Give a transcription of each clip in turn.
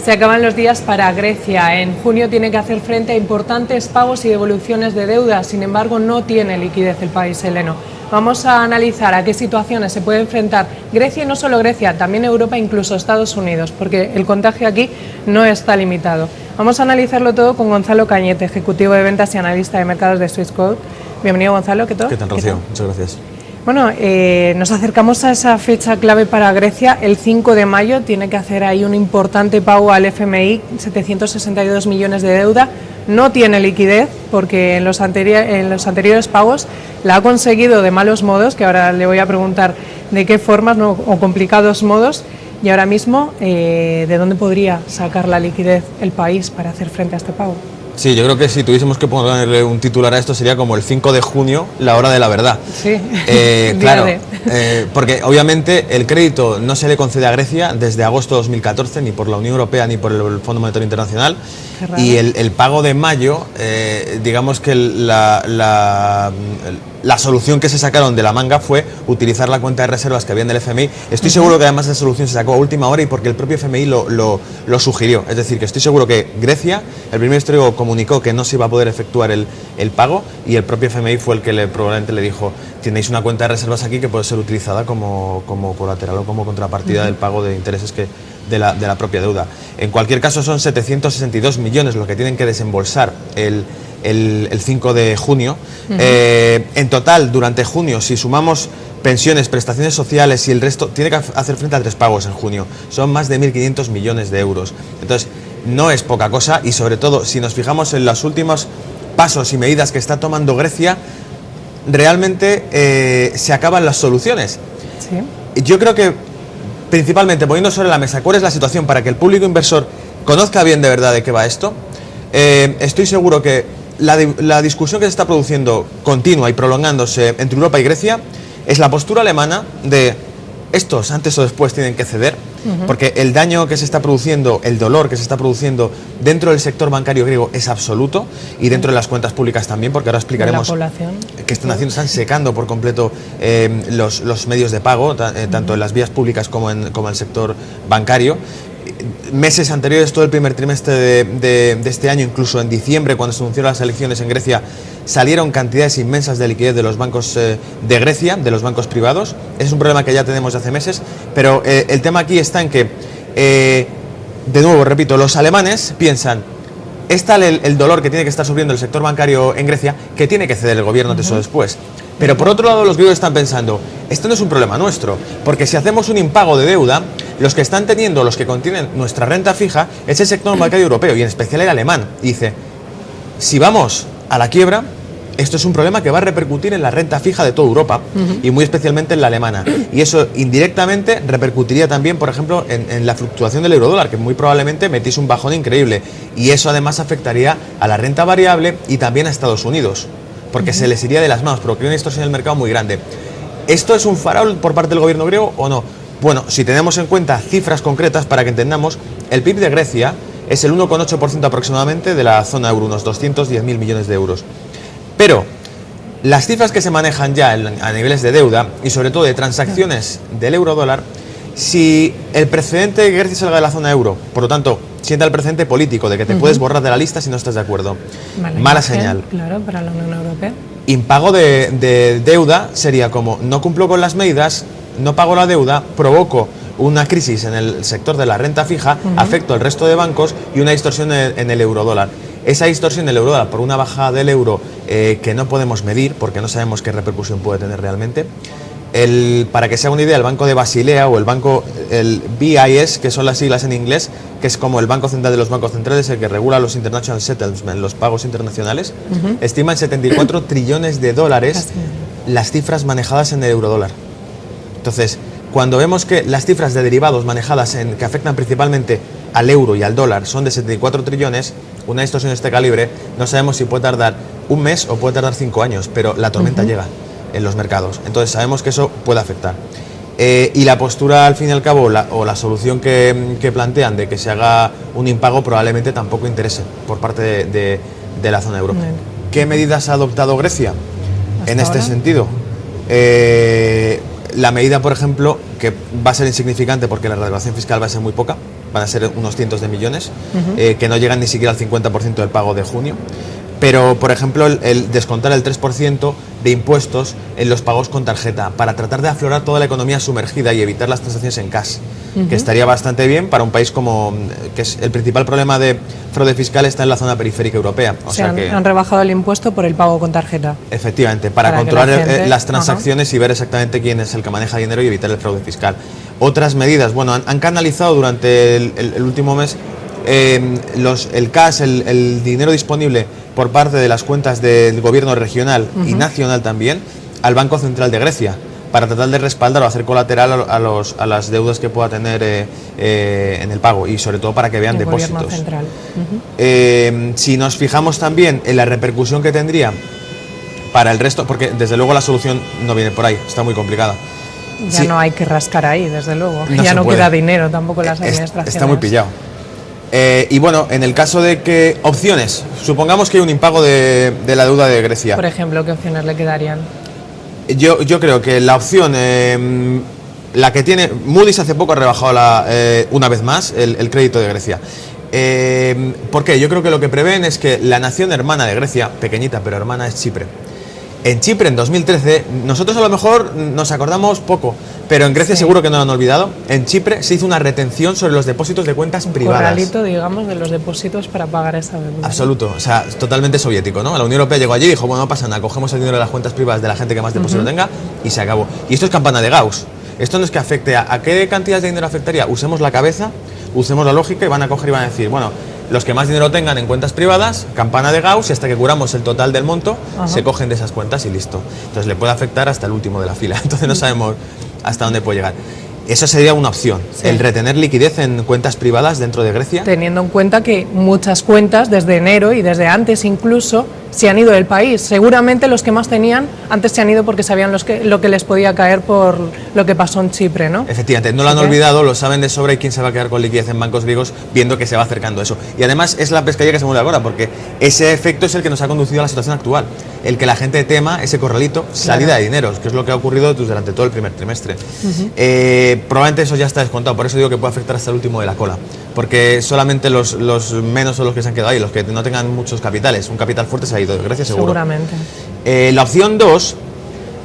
Se acaban los días para Grecia. En junio tiene que hacer frente a importantes pagos y devoluciones de deuda. Sin embargo, no tiene liquidez el país heleno. Vamos a analizar a qué situaciones se puede enfrentar Grecia, y no solo Grecia, también Europa, incluso Estados Unidos, porque el contagio aquí no está limitado. Vamos a analizarlo todo con Gonzalo Cañete, ejecutivo de ventas y analista de mercados de Swissquote. Bienvenido, Gonzalo. ¿Qué tal? ¿Qué tal, Rocío? Muchas gracias. Bueno, nos acercamos a esa fecha clave para Grecia. El 5 de mayo tiene que hacer ahí un importante pago al FMI, 762 millones de deuda. No tiene liquidez porque en los anteriores pagos la ha conseguido de malos modos, que ahora le voy a preguntar de qué formas, ¿no?, o complicados modos. Y ahora mismo, ¿de dónde podría sacar la liquidez el país para hacer frente a este pago? Sí, yo creo que si tuviésemos que ponerle un titular a esto sería como el 5 de junio, la hora de la verdad. Sí, claro, porque obviamente el crédito no se le concede a Grecia desde agosto de 2014, ni por la Unión Europea ni por el Fondo Monetario Internacional. Y el pago de mayo, digamos que la solución que se sacaron de la manga fue utilizar la cuenta de reservas que habían del FMI. Estoy seguro que además esa solución se sacó a última hora y porque el propio FMI lo sugirió. Es decir, que estoy seguro que Grecia, el primer ministro comunicó que no se iba a poder efectuar el pago y el propio FMI fue el que probablemente le dijo: tenéis una cuenta de reservas aquí que puede ser utilizada como colateral o como contrapartida del pago de intereses de la propia deuda. En cualquier caso, son 762 millones lo que tienen que desembolsar el 5 de junio. En total, durante junio, si sumamos pensiones, prestaciones sociales y el resto, tiene que hacer frente a 3 pagos en junio. Son más de 1.500 millones de euros. Entonces, no es poca cosa y sobre todo, si nos fijamos en los últimos pasos y medidas que está tomando Grecia, realmente se acaban las soluciones. Sí. Yo creo que, principalmente poniendo sobre la mesa cuál es la situación para que el público inversor conozca bien de verdad de qué va esto, estoy seguro que la discusión que se está produciendo continua y prolongándose entre Europa y Grecia es la postura alemana de estos antes o después tienen que ceder, porque el daño que se está produciendo, el dolor que se está produciendo dentro del sector bancario griego es absoluto y dentro de las cuentas públicas también, porque ahora explicaremos qué están haciendo, están secando por completo los medios de pago, tanto en las vías públicas como en el sector bancario. Meses anteriores, todo el primer trimestre de este año, incluso en diciembre, cuando se anunciaron las elecciones en Grecia, salieron cantidades inmensas de liquidez de los bancos de Grecia, de los bancos privados. Es un problema que ya tenemos de hace meses, pero el tema aquí está en que, de nuevo, repito, los alemanes piensan, es tal el dolor que tiene que estar sufriendo el sector bancario en Grecia, que tiene que ceder el gobierno antes o después. Pero por otro lado, los griegos están pensando, esto no es un problema nuestro, porque si hacemos un impago de deuda, los que están teniendo, los que contienen nuestra renta fija, es el sector bancario europeo y en especial el alemán. Y dice, si vamos a la quiebra, esto es un problema que va a repercutir en la renta fija de toda Europa y muy especialmente en la alemana. Y eso indirectamente repercutiría también, por ejemplo, en la fluctuación del eurodólar, que muy probablemente metís un bajón increíble. Y eso además afectaría a la renta variable y también a Estados Unidos, porque se les iría de las manos, provocaría una distorsión del mercado muy grande. ¿Esto es un farol por parte del gobierno griego o no? Bueno, si tenemos en cuenta cifras concretas para que entendamos, el PIB de Grecia es el 1,8% aproximadamente de la zona euro, unos 210.000 millones de euros. Pero las cifras que se manejan ya a niveles de deuda y sobre todo de transacciones del euro-dólar, si el precedente de que Grecia salga de la zona euro, por lo tanto, sienta el precedente político de que te puedes borrar de la lista si no estás de acuerdo, mala señal. Claro, para la Unión Europea. Impago de deuda sería como, no cumplo con las medidas, no pago la deuda, provoco una crisis en el sector de la renta fija, afecto al resto de bancos y una distorsión en el eurodólar. Esa distorsión del eurodólar por una bajada del euro que no podemos medir porque no sabemos qué repercusión puede tener realmente. Para que se haga una idea, el Banco de Basilea o el BIS, que son las siglas en inglés, que es como el Banco Central de los Bancos Centrales, el que regula los International Settlements, los pagos internacionales, estima en 74 trillones de dólares las cifras manejadas en el eurodólar. Entonces, cuando vemos que las cifras de derivados manejadas que afectan principalmente al euro y al dólar son de 74 trillones, una distorsión de este calibre, no sabemos si puede tardar un mes o puede tardar 5 años, pero la tormenta llega en los mercados. Entonces sabemos que eso puede afectar. Y la postura, al fin y al cabo, o la solución que plantean de que se haga un impago probablemente tampoco interese por parte de la zona euro. ¿Qué medidas ha adoptado Grecia en este sentido? La medida, por ejemplo, que va a ser insignificante porque la recaudación fiscal va a ser muy poca, van a ser unos cientos de millones, que no llegan ni siquiera al 50% del pago de junio. Pero, por ejemplo, el descontar el 3% de impuestos en los pagos con tarjeta para tratar de aflorar toda la economía sumergida y evitar las transacciones en cash, que estaría bastante bien para un país como que es el principal problema de fraude fiscal está en la zona periférica europea. O sea que han rebajado el impuesto por el pago con tarjeta. Efectivamente, para controlar las transacciones y ver exactamente quién es el que maneja dinero y evitar el fraude fiscal. Otras medidas, bueno, han canalizado durante el último mes el cash, el dinero disponible por parte de las cuentas del gobierno regional y nacional también al Banco Central de Grecia para tratar de respaldar o hacer colateral a las deudas que pueda tener en el pago y sobre todo para que vean depósitos. Central. Si nos fijamos también en la repercusión que tendría para el resto, porque desde luego la solución no viene por ahí, está muy complicada. Ya no hay que rascar ahí, desde luego. Ya no queda dinero tampoco en las administraciones. Está muy pillado. Y bueno, en el caso de que opciones, supongamos que hay un impago de la deuda de Grecia. Por ejemplo, ¿qué opciones le quedarían? Yo creo que la opción, la que tiene, Moody's hace poco ha rebajado una vez más el crédito de Grecia. ¿Por qué? Yo creo que lo que prevén es que la nación hermana de Grecia, pequeñita pero hermana, es Chipre. En Chipre, en 2013, nosotros a lo mejor nos acordamos poco, pero en Grecia seguro que no lo han olvidado. En Chipre se hizo una retención sobre los depósitos de cuentas privadas. Un corralito, digamos, de los depósitos para pagar esa deuda. Absoluto, o sea, totalmente soviético, ¿no? La Unión Europea llegó allí y dijo, bueno, no pasa nada, cogemos el dinero de las cuentas privadas de la gente que más depósito tenga y se acabó. Y esto es campana de Gauss. Esto no es que afecte a qué cantidad de dinero afectaría. Usemos la cabeza, usemos la lógica y van a coger y van a decir, bueno, los que más dinero tengan en cuentas privadas, campana de Gauss, y hasta que curamos el total del monto, se cogen de esas cuentas y listo. Entonces le puede afectar hasta el último de la fila. Entonces no sabemos hasta dónde puede llegar. Eso sería una opción, el retener liquidez en cuentas privadas dentro de Grecia. Teniendo en cuenta que muchas cuentas, desde enero y desde antes incluso, se han ido del país. Seguramente los que más tenían antes se han ido porque sabían lo que les podía caer por lo que pasó en Chipre, ¿no? Efectivamente, no lo han olvidado, lo saben de sobra y quién se va a quedar con liquidez en bancos griegos viendo que se va acercando eso. Y además es la pescadilla que se mueve ahora, porque ese efecto es el que nos ha conducido a la situación actual. El que la gente tema ese corralito, salida de dineros, que es lo que ha ocurrido durante todo el primer trimestre. Probablemente eso ya está descontado, por eso digo que puede afectar hasta el último de la cola, porque solamente los menos son los que se han quedado ahí, los que no tengan muchos capitales. Un capital fuerte se ha ido de Grecia seguro. Seguramente. La opción 2,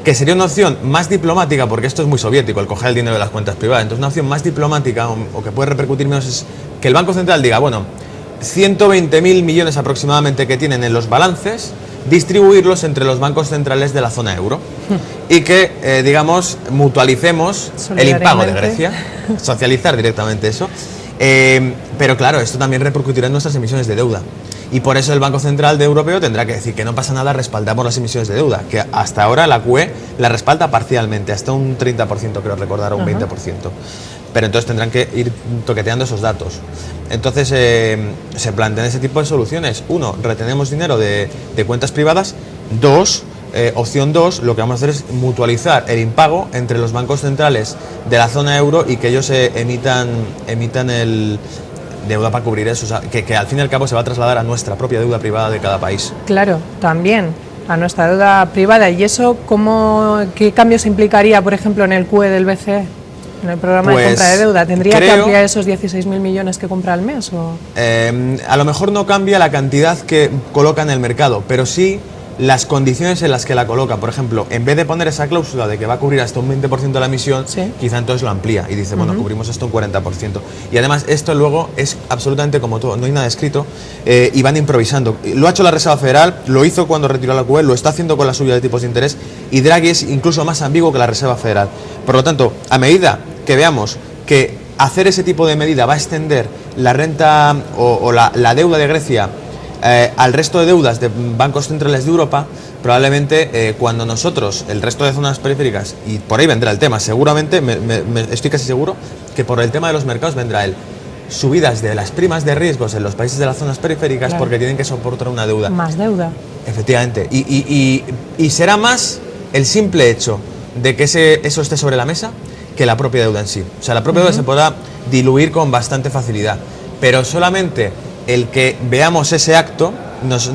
que sería una opción más diplomática, porque esto es muy soviético, el coger el dinero de las cuentas privadas, entonces una opción más diplomática o que puede repercutir menos es que el Banco Central diga, bueno, 120.000 millones aproximadamente que tienen en los balances, distribuirlos entre los bancos centrales de la zona euro y que, digamos, mutualicemos el impago de Grecia, socializar directamente eso. Pero claro, esto también repercutirá en nuestras emisiones de deuda. Y por eso el Banco Central Europeo tendrá que decir que no pasa nada, respaldamos las emisiones de deuda, que hasta ahora la QE la respalda parcialmente, hasta un 30% creo recordar, o un 20%. Pero entonces tendrán que ir toqueteando esos datos. Entonces se plantean ese tipo de soluciones. 1, retenemos dinero de cuentas privadas. 2, opción 2, lo que vamos a hacer es mutualizar el impago entre los bancos centrales de la zona euro y que ellos emitan el deuda para cubrir eso, o sea, que al fin y al cabo se va a trasladar a nuestra propia deuda privada de cada país. Claro, también a nuestra deuda privada. ¿Y eso qué cambios implicaría, por ejemplo, en el QE del BCE? ¿En el programa de compra de deuda? ¿Tendría que ampliar esos 16.000 millones que compra al mes? ¿O? A lo mejor no cambia la cantidad que coloca en el mercado, pero sí las condiciones en las que la coloca. Por ejemplo, en vez de poner esa cláusula de que va a cubrir hasta un 20% de la emisión, quizá entonces lo amplía y dice, bueno, cubrimos hasta un 40%. Y además esto luego es absolutamente como todo, no hay nada escrito y van improvisando. Lo ha hecho la Reserva Federal, lo hizo cuando retiró la QE, lo está haciendo con la subida de tipos de interés y Draghi es incluso más ambiguo que la Reserva Federal. Por lo tanto, a medida que veamos que hacer ese tipo de medida va a extender la renta o la deuda de Grecia al resto de deudas de bancos centrales de Europa, probablemente cuando nosotros, el resto de zonas periféricas, y por ahí vendrá el tema, seguramente, estoy casi seguro, que por el tema de los mercados vendrá subidas de las primas de riesgos en los países de las zonas periféricas, porque tienen que soportar una deuda. Más deuda. Efectivamente. Y será más el simple hecho de que eso esté sobre la mesa que la propia deuda en sí. O sea, la propia deuda se podrá diluir con bastante facilidad, pero solamente el que veamos ese acto nos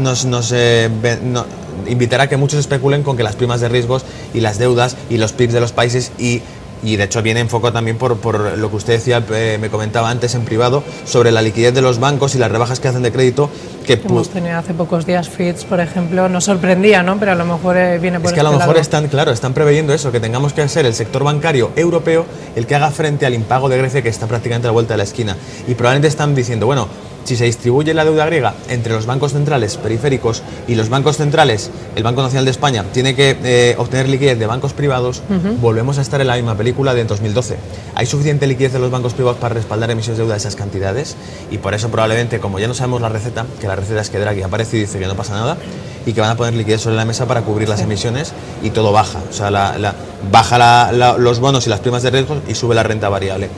invitará a que muchos especulen con que las primas de riesgos y las deudas y los PIBs de los países y Y de hecho viene enfocado también por lo que usted decía, me comentaba antes en privado, sobre la liquidez de los bancos y las rebajas que hacen de crédito. Que hemos tenido hace pocos días Fitch, por ejemplo, nos sorprendía, ¿no? Pero a lo mejor viene por es que a lo mejor están preveyendo eso, que tengamos que ser el sector bancario europeo el que haga frente al impago de Grecia, que está prácticamente a la vuelta de la esquina. Y probablemente están diciendo, bueno, si se distribuye la deuda griega entre los bancos centrales periféricos y los bancos centrales, el Banco Nacional de España tiene que obtener liquidez de bancos privados, volvemos a estar en la misma película de 2012. Hay suficiente liquidez de los bancos privados para respaldar emisiones de deuda de esas cantidades, y por eso probablemente, como ya no sabemos la receta, que la receta es que Draghi aparece y dice que no pasa nada y que van a poner liquidez sobre la mesa para cubrir las emisiones, y todo baja. O sea, baja los bonos y las primas de riesgo y sube la renta variable.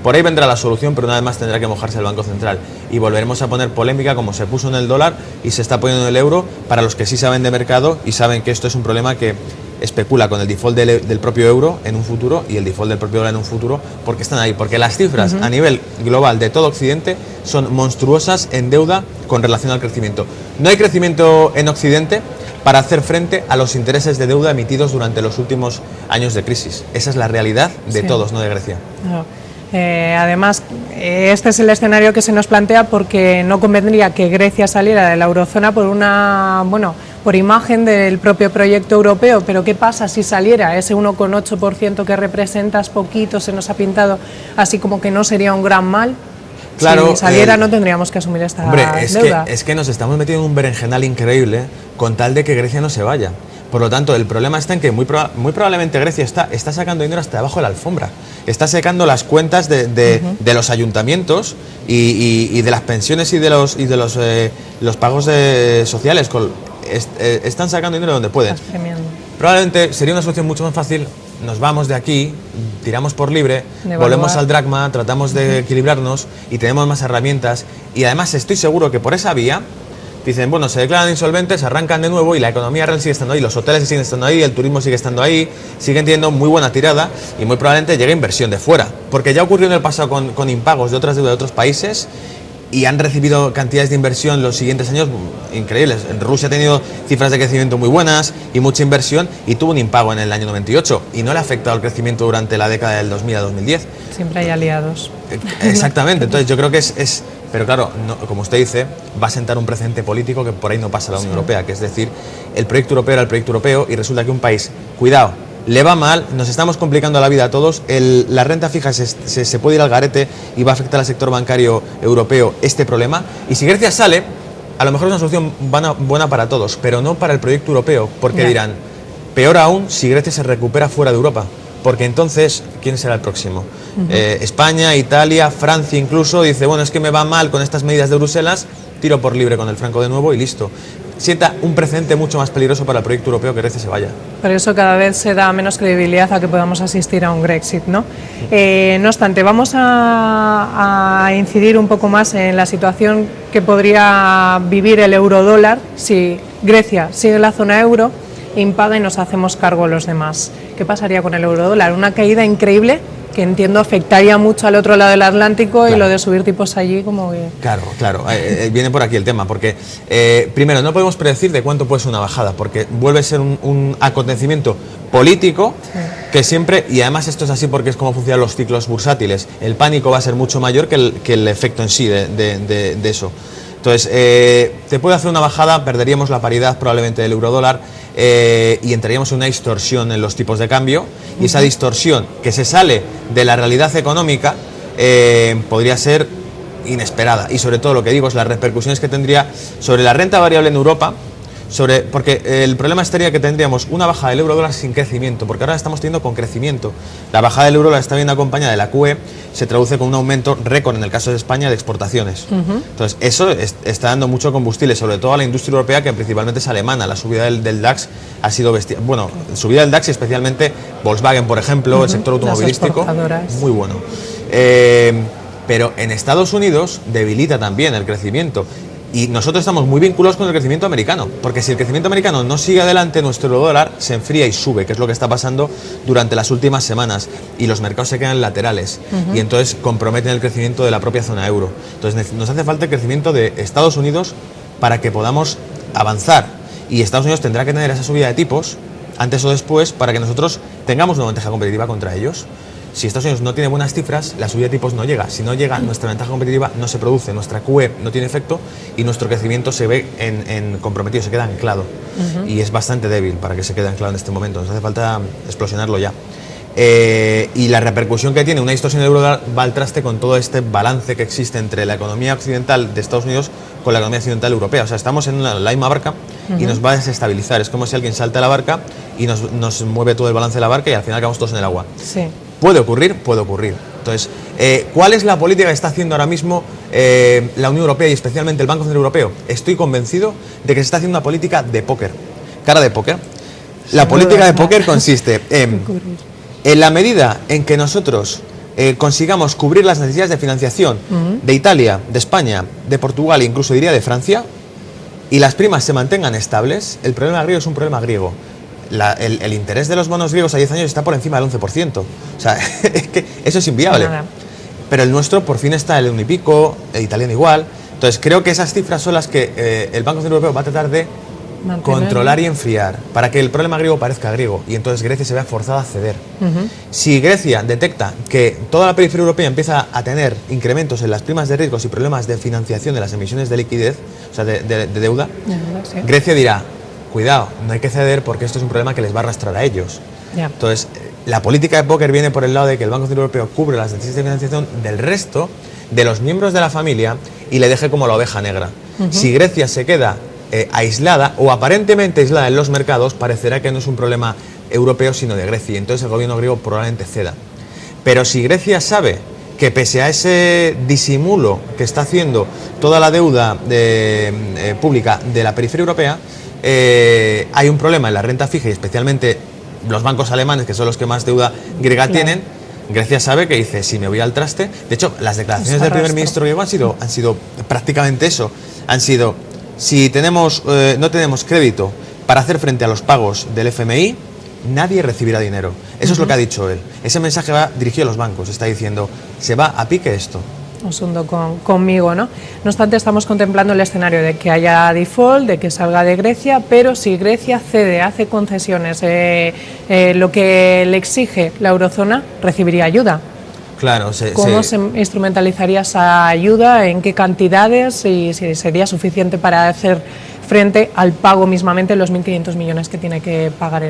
Por ahí vendrá la solución, pero una vez más tendrá que mojarse el Banco Central, y volveremos a poner polémica como se puso en el dólar y se está poniendo en el euro, para los que sí saben de mercado y saben que esto es un problema que especula con el default del propio euro en un futuro y el default del propio dólar en un futuro, porque están ahí, porque las cifras a nivel global de todo Occidente son monstruosas en deuda con relación al crecimiento. No hay crecimiento en Occidente para hacer frente a los intereses de deuda emitidos durante los últimos años de crisis. Esa es la realidad de todos, no de Grecia. No. Además, este es el escenario que se nos plantea, porque no convendría que Grecia saliera de la eurozona por imagen del propio proyecto europeo. Pero ¿qué pasa si saliera? Ese 1,8% que representa es poquito, se nos ha pintado así como que no sería un gran mal. Claro, si saliera no tendríamos que asumir esta deuda. Es que nos estamos metiendo en un berenjenal increíble con tal de que Grecia no se vaya. Por lo tanto, el problema está en que muy probablemente Grecia está sacando dinero hasta debajo de la alfombra. Está secando las cuentas de los ayuntamientos y de las pensiones y de los pagos sociales. Están sacando dinero donde pueden. Probablemente sería una solución mucho más fácil. Nos vamos de aquí, tiramos por libre, volvemos al dracma, tratamos de equilibrarnos y tenemos más herramientas. Y además estoy seguro que por esa vía dicen, bueno, se declaran insolventes, arrancan de nuevo y la economía real sigue estando ahí, los hoteles siguen estando ahí, el turismo sigue estando ahí, siguen teniendo muy buena tirada, y muy probablemente llegue inversión de fuera, porque ya ocurrió en el pasado con impagos de otras deudas de otros países, y han recibido cantidades de inversión los siguientes años increíbles. Rusia ha tenido cifras de crecimiento muy buenas y mucha inversión, y tuvo un impago en el año 98 y no le ha afectado el crecimiento durante la década del 2000 a 2010. Siempre hay aliados. Exactamente, entonces yo creo que es pero claro, como usted dice, va a sentar un precedente político que por ahí no pasa a la Unión Europea, que es decir, el proyecto europeo era el proyecto europeo, y resulta que un país, cuidado, le va mal, nos estamos complicando la vida a todos, la renta fija se puede ir al garete y va a afectar al sector bancario europeo este problema, y si Grecia sale, a lo mejor es una solución buena para todos, pero no para el proyecto europeo, porque dirán, peor aún si Grecia se recupera fuera de Europa, porque entonces, ¿quién será el próximo? España, Italia, Francia incluso, dice, bueno, es que me va mal con estas medidas de Bruselas, tiro por libre con el franco de nuevo y listo. Sienta un precedente mucho más peligroso para el proyecto europeo que Grecia se vaya. Por eso cada vez se da menos credibilidad a que podamos asistir a un Brexit, ¿no? No obstante, vamos a incidir un poco más en la situación que podría vivir el eurodólar si Grecia sigue en la zona euro, impaga y nos hacemos cargo los demás. ¿Qué pasaría con el eurodólar? Una caída increíble que entiendo afectaría mucho al otro lado del Atlántico, y lo de subir tipos allí como que... Claro, viene por aquí el tema, porque primero no podemos predecir de cuánto puede ser una bajada, porque vuelve a ser un acontecimiento político que siempre, y además esto es así porque es como funcionan los ciclos bursátiles, el pánico va a ser mucho mayor que el efecto en sí de eso. Entonces, te puede hacer una bajada, perderíamos la paridad probablemente del eurodólar, y entraríamos en una distorsión en los tipos de cambio, y esa distorsión que se sale de la realidad económica podría ser inesperada, y sobre todo lo que digo es las repercusiones que tendría sobre la renta variable en Europa, porque el problema estaría que tendríamos una bajada del euro-dólar sin crecimiento, porque ahora estamos teniendo con crecimiento. La bajada del euro-dólar está viendo acompañada de la QE, se traduce con un aumento récord en el caso de España de exportaciones. Entonces eso está dando mucho combustible, sobre todo a la industria europea, que principalmente es alemana. La subida del DAX ha sido bestial. Bueno, subida del DAX y especialmente Volkswagen, por ejemplo, el sector automovilístico, muy bueno. Pero en Estados Unidos debilita también el crecimiento. Y nosotros estamos muy vinculados con el crecimiento americano, porque si el crecimiento americano no sigue adelante, nuestro dólar se enfría y sube, que es lo que está pasando durante las últimas semanas, y los mercados se quedan laterales, y entonces comprometen el crecimiento de la propia zona euro. Entonces nos hace falta el crecimiento de Estados Unidos para que podamos avanzar, y Estados Unidos tendrá que tener esa subida de tipos antes o después para que nosotros tengamos una ventaja competitiva contra ellos. Si Estados Unidos no tiene buenas cifras, la subida de tipos no llega. Si no llega, nuestra ventaja competitiva no se produce, nuestra QE no tiene efecto y nuestro crecimiento se ve comprometido, se queda anclado. Y es bastante débil para que se quede anclado en este momento. Nos hace falta explosionarlo ya. Y la repercusión que tiene una distorsión del euro va al traste con todo este balance que existe entre la economía occidental de Estados Unidos con la economía occidental europea. O sea, estamos en la misma barca y nos va a desestabilizar. Es como si alguien salta a la barca y nos mueve todo el balance de la barca y al final acabamos todos en el agua. Sí. Puede ocurrir, puede ocurrir. Entonces, ¿cuál es la política que está haciendo ahora mismo la Unión Europea y especialmente el Banco Central Europeo? Estoy convencido de que se está haciendo una política de póker, cara de póker. La política de póker consiste en la medida en que nosotros consigamos cubrir las necesidades de financiación de Italia, de España, de Portugal e incluso diría de Francia, y las primas se mantengan estables, el problema griego es un problema griego. El interés de los bonos griegos a 10 años está por encima del 11%. O sea, es que eso es inviable. Pero el nuestro por fin está en el 1 y pico, el italiano igual. Entonces creo que esas cifras son las que el Banco Central Europeo va a tratar de controlar y enfriar para que el problema griego parezca griego y entonces Grecia se vea forzada a ceder. Si Grecia detecta que toda la periferia europea empieza a tener incrementos en las primas de riesgos y problemas de financiación de las emisiones de liquidez, o sea, de deuda, sí. Grecia dirá, cuidado, no hay que ceder porque esto es un problema que les va a arrastrar a ellos. Entonces, la política de póker viene por el lado de que el Banco Central Europeo cubre las necesidades de financiación del resto de los miembros de la familia y le deje como la oveja negra. Si Grecia se queda aislada o aparentemente aislada en los mercados, parecerá que no es un problema europeo sino de Grecia, y entonces el gobierno griego probablemente ceda. Pero si Grecia sabe que pese a ese disimulo que está haciendo toda la deuda pública de la periferia europea, hay un problema en la renta fija y especialmente los bancos alemanes, que son los que más deuda griega tienen, Grecia sabe que dice, si me voy al traste. De hecho, las declaraciones del primer ministro griego han sido prácticamente eso. Han sido, si no tenemos crédito para hacer frente a los pagos del FMI, nadie recibirá dinero. Eso es lo que ha dicho él. Ese mensaje va dirigido a los bancos. Está diciendo, se va a pique esto. Os hundo conmigo, ¿no? No obstante, estamos contemplando el escenario de que haya default, de que salga de Grecia, pero si Grecia cede, hace concesiones, lo que le exige la eurozona, recibiría ayuda. Claro, ¿Cómo se instrumentalizaría esa ayuda? ¿En qué cantidades? Y si sería suficiente para hacer frente al pago mismamente de los 1.500 millones que tiene que pagar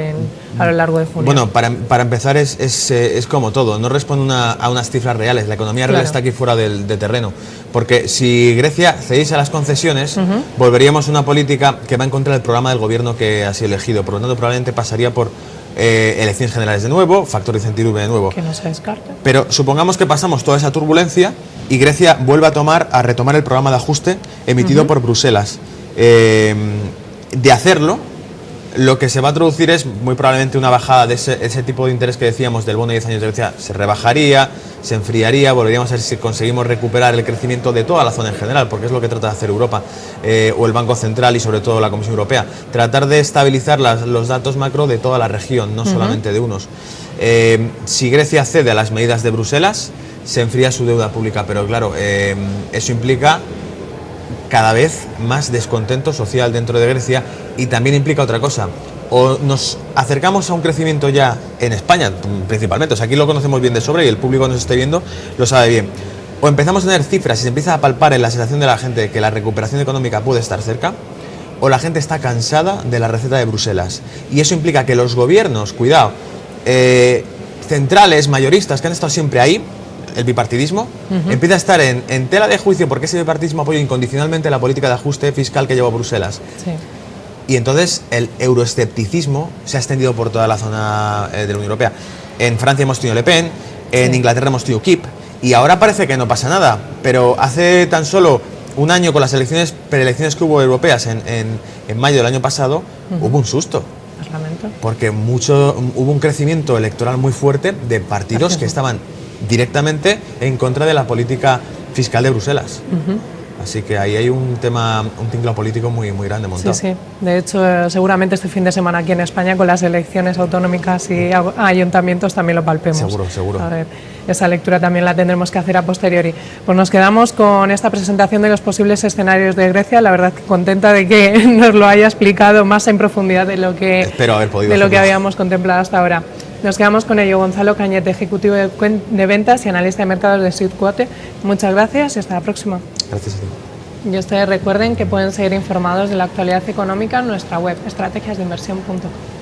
a lo largo de junio. Bueno, para empezar es como todo, no responde a unas cifras reales, la economía real está aquí fuera de terreno, porque si Grecia cediese a las concesiones, volveríamos a una política que va en contra del programa del gobierno que ha sido elegido, por lo tanto probablemente pasaría por elecciones generales de nuevo, factor de incertidumbre de nuevo. Que no se descarta. Pero supongamos que pasamos toda esa turbulencia y Grecia vuelve a retomar el programa de ajuste emitido por Bruselas. De hacerlo, lo que se va a traducir es muy probablemente una bajada de ese tipo de interés que decíamos del bono de 10 años de Grecia, se rebajaría, se enfriaría, volveríamos a ver si conseguimos recuperar el crecimiento de toda la zona en general, porque es lo que trata de hacer Europa o el Banco Central y sobre todo la Comisión Europea, tratar de estabilizar los datos macro de toda la región, no solamente de unos. Si Grecia cede a las medidas de Bruselas, se enfría su deuda pública, pero claro, eso implica cada vez más descontento social dentro de Grecia y también implica otra cosa. O nos acercamos a un crecimiento ya en España, principalmente, o sea, aquí lo conocemos bien de sobra y el público que nos esté viendo lo sabe bien. O empezamos a tener cifras y se empieza a palpar en la sensación de la gente de que la recuperación económica puede estar cerca, o la gente está cansada de la receta de Bruselas. Y eso implica que los gobiernos, cuidado, centrales, mayoristas, que han estado siempre ahí, el bipartidismo, empieza a estar en tela de juicio porque ese bipartidismo apoya incondicionalmente la política de ajuste fiscal que lleva Bruselas. Sí. Y entonces el euroescepticismo se ha extendido por toda la zona de la Unión Europea. En Francia hemos tenido Le Pen, en Inglaterra hemos tenido UKIP, y ahora parece que no pasa nada, pero hace tan solo un año con las preelecciones que hubo europeas en mayo del año pasado, hubo un susto. Porque hubo un crecimiento electoral muy fuerte de partidos que estaban directamente en contra de la política fiscal de Bruselas. Así que ahí hay un tinglado político muy, muy grande montado. Sí, sí. De hecho, seguramente este fin de semana aquí en España, con las elecciones autonómicas y ayuntamientos, también lo palpemos. Seguro. A ver, esa lectura también la tendremos que hacer a posteriori. Pues nos quedamos con esta presentación de los posibles escenarios de Grecia. La verdad, contenta de que nos lo haya explicado más en profundidad de lo que, espero haber podido de lo que habíamos contemplado hasta ahora. Nos quedamos con ello. Gonzalo Cañete, ejecutivo de ventas y analista de mercados de Sweetquote. Muchas gracias y hasta la próxima. Gracias a ti. Y ustedes recuerden que pueden seguir informados de la actualidad económica en nuestra web, estrategiasdeinversión.com.